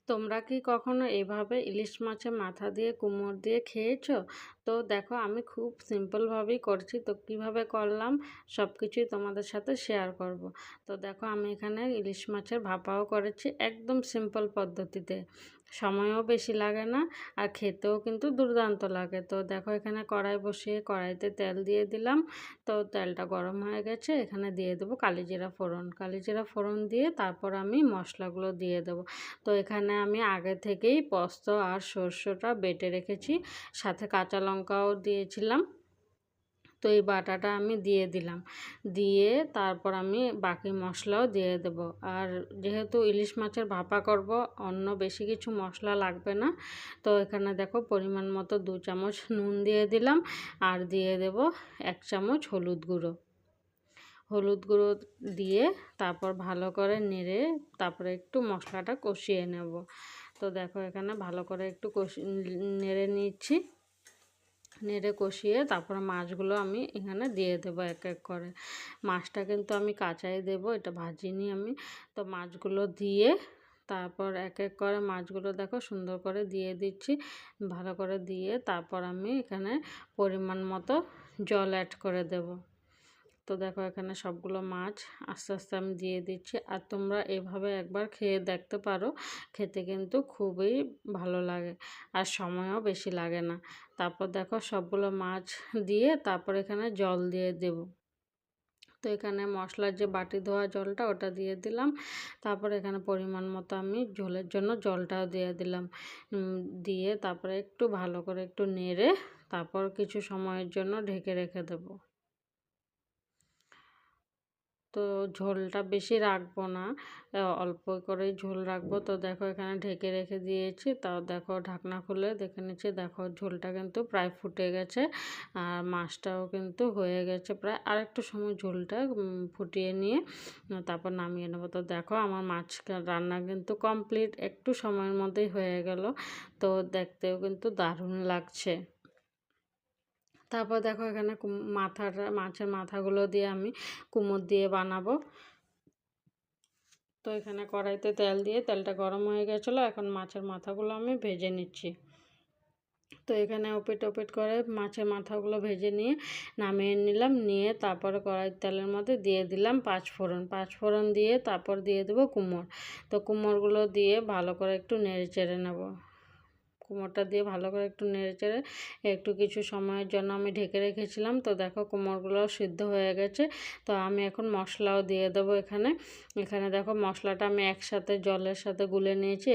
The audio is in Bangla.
তোমরা কি কখনো এভাবে ইলিশ মাছের মাথা দিয়ে কুমড়ো দিয়ে খেয়েছো? তো দেখো আমি খুব সিম্পলভাবেই করছি। তো কিভাবে করলাম সব কিছুই তোমাদের সাথে শেয়ার করব। তো দেখো আমি এখানে ইলিশ মাছের ভাপাও করেছি একদম সিম্পল পদ্ধতিতে। সময়ও বেশি লাগে না আর খেতেও কিন্তু দুর্দান্ত লাগে। তো দেখো এখানে কড়াই বসিয়ে কড়াইতে তেল দিয়ে দিলাম। তো তেলটা গরম হয়ে গেছে, এখানে দিয়ে দেবো কালিজিরা ফোড়ন। কালিজিরা ফোড়ন দিয়ে তারপর আমি মশলাগুলো দিয়ে দেবো। তো এখানে আমি আগে থেকেই পোস্ত আর সরষেটা বেটে রেখেছি, সাথে কাঁচা লঙ্কাও দিয়েছিলাম। তো এই বাটাটা আমি দিয়ে দিলাম, দিয়ে তারপর আমি বাকি মশলাও দিয়ে দেব। আর যেহেতু ইলিশ মাছের ভাপা করব, অন্য বেশি কিছু মশলা লাগবে না। তো এখানে দেখো পরিমাণ মতো 2 চামচ নুন দিয়ে দিলাম, আর দিয়ে দেব 1 চামচ হলুদ গুঁড়ো। হলুদ গুঁড়ো দিয়ে তারপর ভালো করে নেড়ে তারপরে একটু মশলাটা কষিয়ে নেব। তো দেখো এখানে ভালো করে একটু নেড়ে নিচ্ছি। নেড়ে কষিয়ে তারপর মাছগুলো আমি এখানে দিয়ে দেবো এক এক করে। মাছটা কিন্তু আমি কাঁচাই দেবো, এটা ভাজিনি আমি। তো মাছগুলো দিয়ে তারপর এক এক করে মাছগুলো দেখো সুন্দর করে দিয়ে দিচ্ছি। ভালো করে দিয়ে তারপর আমি এখানে পরিমাণ মতো জল অ্যাড করে দেব। তো দেখো এখানে সবগুলো মাছ আস্তে আস্তে আমি দিয়ে দিচ্ছি। আর তোমরা এভাবে একবার খেয়ে দেখতে পারো, খেতে কিন্তু খুবই ভালো লাগে আর সময়ও বেশি লাগে না। তারপর দেখো সবগুলো মাছ দিয়ে তারপর এখানে জল দিয়ে দেব। তো এখানে মশলার যে বাটি ধোয়া জলটা ওটা দিয়ে দিলাম। তারপর এখানে পরিমাণ মতো আমি ঝোলের জন্য জলটাও দিয়ে দিলাম। দিয়ে তারপরে একটু ভালো করে একটু নেড়ে তারপর কিছু সময়ের জন্য ঢেকে রেখে দেবো। তো ঝোলটা বেশি রাখবো না, অল্প করেই ঝোল রাখবো। তো দেখো এখানে ঢেকে রেখে দিয়েছি। তাও দেখো ঢাকনা খুলে দেখে নিচ্ছি, দেখো ঝোলটা কিন্তু প্রায় ফুটে গেছে আর মাছটাও কিন্তু হয়ে গেছে প্রায়। আর একটু সময় ঝোলটা ফুটিয়ে নিয়ে তারপর নামিয়ে নেবো। তো দেখো আমার মাছ রান্না কিন্তু কমপ্লিট, একটু সময়ের মধ্যেই হয়ে গেল। তো দেখতেও কিন্তু দারুণ লাগছে। তারপর দেখো এখানে মাছের মাথাগুলো দিয়ে আমি কুমড়ো দিয়ে বানাবো। তো এখানে কড়াইতে তেল দিয়ে তেলটা গরম হয়ে গেছিলো, এখন মাছের মাথাগুলো আমি ভেজে নিচ্ছি। তো এখানে ওপিট ওপিট করে মাছের মাথাগুলো ভেজে নিয়ে নামিয়ে নিলাম। নিয়ে তারপরে কড়াইয়ের তেলের মধ্যে দিয়ে দিলাম 5 ফোড়ন। 5 ফোড়ন দিয়ে তারপর দিয়ে দেবো কুমড়ো। তো কুমড়োগুলো দিয়ে ভালো করে একটু নেড়ে চেড়ে নেব। কুমড়োটা দিয়ে ভালো করে একটু নেড়েচেড়ে একটু কিছু সময়ের জন্য আমি ঢেকে রেখেছিলাম। তো দেখো কুমড়োগুলোও সিদ্ধ হয়ে গেছে। তো আমি এখন মশলাও দিয়ে দেবো এখানে। এখানে দেখো মশলাটা আমি একসাথে জলের সাথে গুলে নিয়েছি।